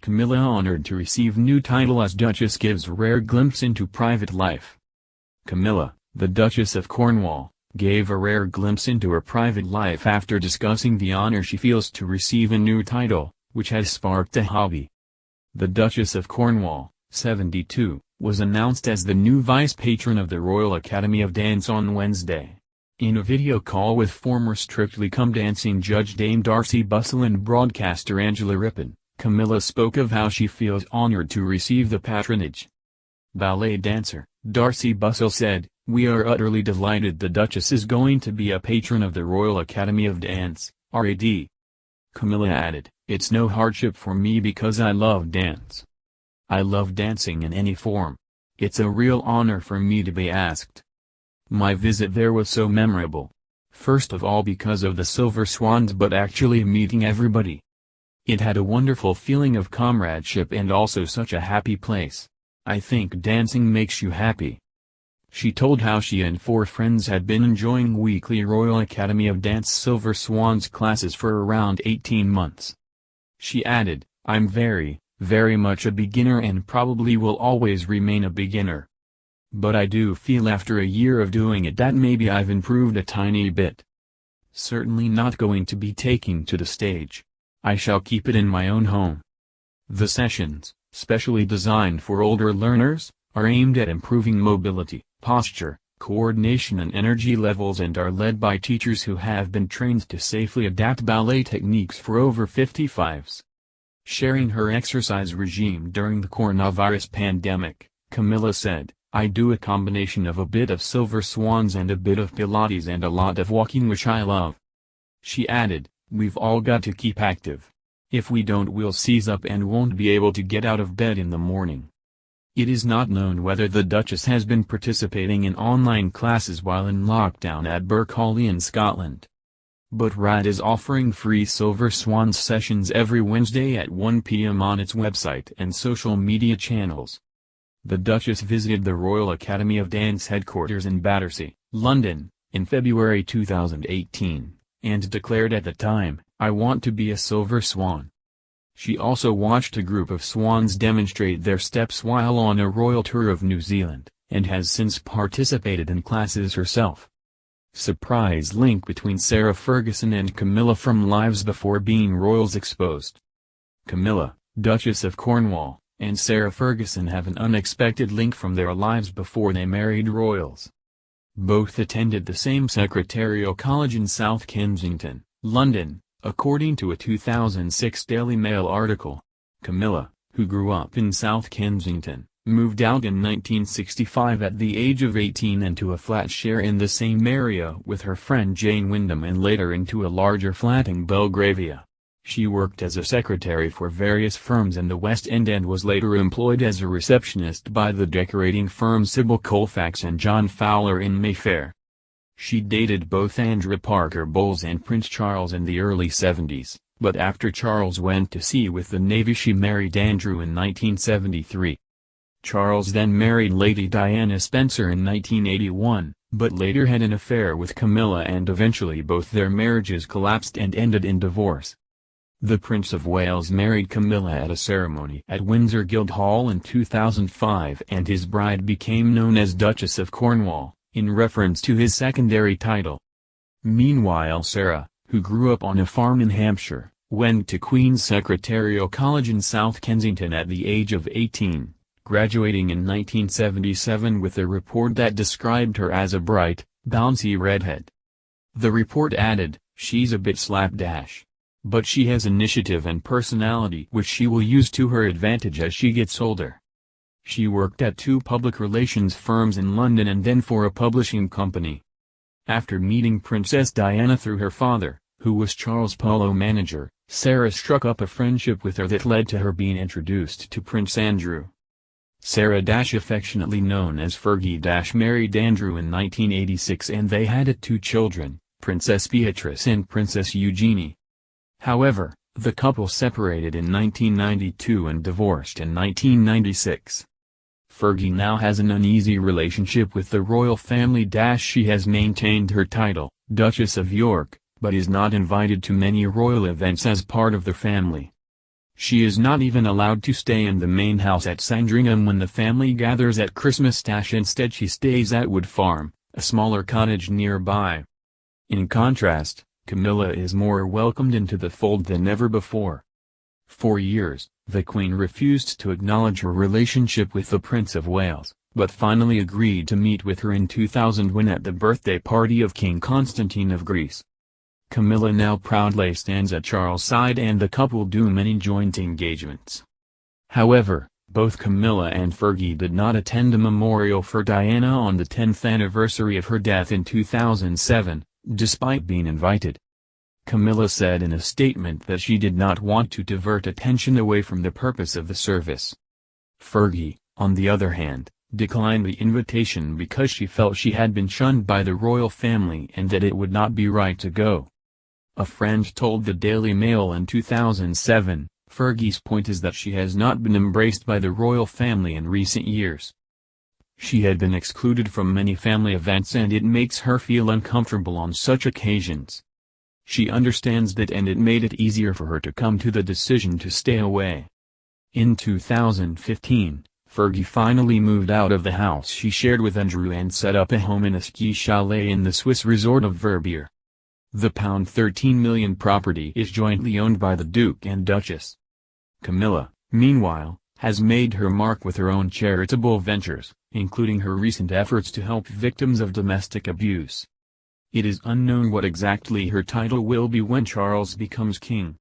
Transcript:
Camilla honored to receive new title as Duchess gives rare glimpse into private life. Camilla, the Duchess of Cornwall, gave a rare glimpse into her private life after discussing the honor she feels to receive a new title, which has sparked a hobby. The Duchess of Cornwall, 72, was announced as the new vice patron of the Royal Academy of Dance on Wednesday. In a video call with former Strictly Come Dancing judge Dame Darcey Bussell and broadcaster Angela Rippon, Camilla spoke of how she feels honored to receive the patronage. Ballet dancer, Darcey Bussell said, "We are utterly delighted the Duchess is going to be a patron of the Royal Academy of Dance, RAD." Camilla added, "It's no hardship for me because I love dance. I love dancing in any form. It's a real honor for me to be asked. My visit there was so memorable. First of all because of the Silver Swans but actually meeting everybody. It had a wonderful feeling of comradeship and also such a happy place. I think dancing makes you happy." She told how she and 4 friends had been enjoying weekly Royal Academy of Dance Silver Swans classes for around 18 months. She added, "I'm very, very much a beginner and probably will always remain a beginner. But I do feel after a year of doing it that maybe I've improved a tiny bit. Certainly not going to be taking to the stage. I shall keep it in my own home." The sessions, specially designed for older learners, are aimed at improving mobility, posture, coordination and energy levels and are led by teachers who have been trained to safely adapt ballet techniques for over 55s. Sharing her exercise regime during the coronavirus pandemic, Camilla said, "I do a combination of a bit of Silver Swans and a bit of Pilates and a lot of walking which I love." She added, "We've all got to keep active. If we don't we'll seize up and won't be able to get out of bed in the morning." It is not known whether the Duchess has been participating in online classes while in lockdown at Berkeley in Scotland. But RAD is offering free Silver Swans sessions every Wednesday at 1 p.m. on its website and social media channels. The Duchess visited the Royal Academy of Dance headquarters in Battersea, London, in February 2018, and declared at the time, "I want to be a Silver Swan." She also watched a group of swans demonstrate their steps while on a royal tour of New Zealand, and has since participated in classes herself. Surprise link between Sarah Ferguson and Camilla from Lives Before Being Royals exposed. Camilla, Duchess of Cornwall, and Sarah Ferguson have an unexpected link from their lives before they married royals. Both attended the same secretarial college in South Kensington, London, according to a 2006 Daily Mail article. Camilla, who grew up in South Kensington, moved out in 1965 at the age of 18 into a flat share in the same area with her friend Jane Wyndham and later into a larger flat in Belgravia. She worked as a secretary for various firms in the West End and was later employed as a receptionist by the decorating firm Sybil Colfax and John Fowler in Mayfair. She dated both Andrea Parker Bowles and Prince Charles in the early 70s, but after Charles went to sea with the Navy she married Andrew in 1973. Charles then married Lady Diana Spencer in 1981, but later had an affair with Camilla and eventually both their marriages collapsed and ended in divorce. The Prince of Wales married Camilla at a ceremony at Windsor Guildhall in 2005 and his bride became known as Duchess of Cornwall, in reference to his secondary title. Meanwhile Sarah, who grew up on a farm in Hampshire, went to Queen's Secretarial College in South Kensington at the age of 18, graduating in 1977 with a report that described her as a bright, bouncy redhead. The report added, "She's a bit slapdash. But she has initiative and personality which she will use to her advantage as she gets older." She worked at 2 public relations firms in London and then for a publishing company. After meeting Princess Diana through her father, who was Charles' polo manager, Sarah struck up a friendship with her that led to her being introduced to Prince Andrew. Sarah affectionately known as Fergie married Andrew in 1986 and they had 2 children, Princess Beatrice and Princess Eugenie. However, the couple separated in 1992 and divorced in 1996. Fergie now has an uneasy relationship with the royal family. She has maintained her title, Duchess of York, but is not invited to many royal events as part of the family. She is not even allowed to stay in the main house at Sandringham when the family gathers at Christmas. Instead she stays at Wood Farm, a smaller cottage nearby. In contrast, Camilla is more welcomed into the fold than ever before. For years, the Queen refused to acknowledge her relationship with the Prince of Wales, but finally agreed to meet with her in 2000 when at the birthday party of King Constantine of Greece. Camilla now proudly stands at Charles' side and the couple do many joint engagements. However, both Camilla and Fergie did not attend a memorial for Diana on the 10th anniversary of her death in 2007, despite being invited. Camilla said in a statement that she did not want to divert attention away from the purpose of the service. Fergie, on the other hand, declined the invitation because she felt she had been shunned by the royal family and that it would not be right to go. A friend told the Daily Mail in 2007, Fergie's point is that she has not been embraced by the royal family in recent years. She had been excluded from many family events and it makes her feel uncomfortable on such occasions. She understands that and it made it easier for her to come to the decision to stay away. In 2015, Fergie finally moved out of the house she shared with Andrew and set up a home in a ski chalet in the Swiss resort of Verbier. The £13 million property is jointly owned by the Duke and Duchess. Camilla, meanwhile, has made her mark with her own charitable ventures, including her recent efforts to help victims of domestic abuse. It is unknown what exactly her title will be when Charles becomes king.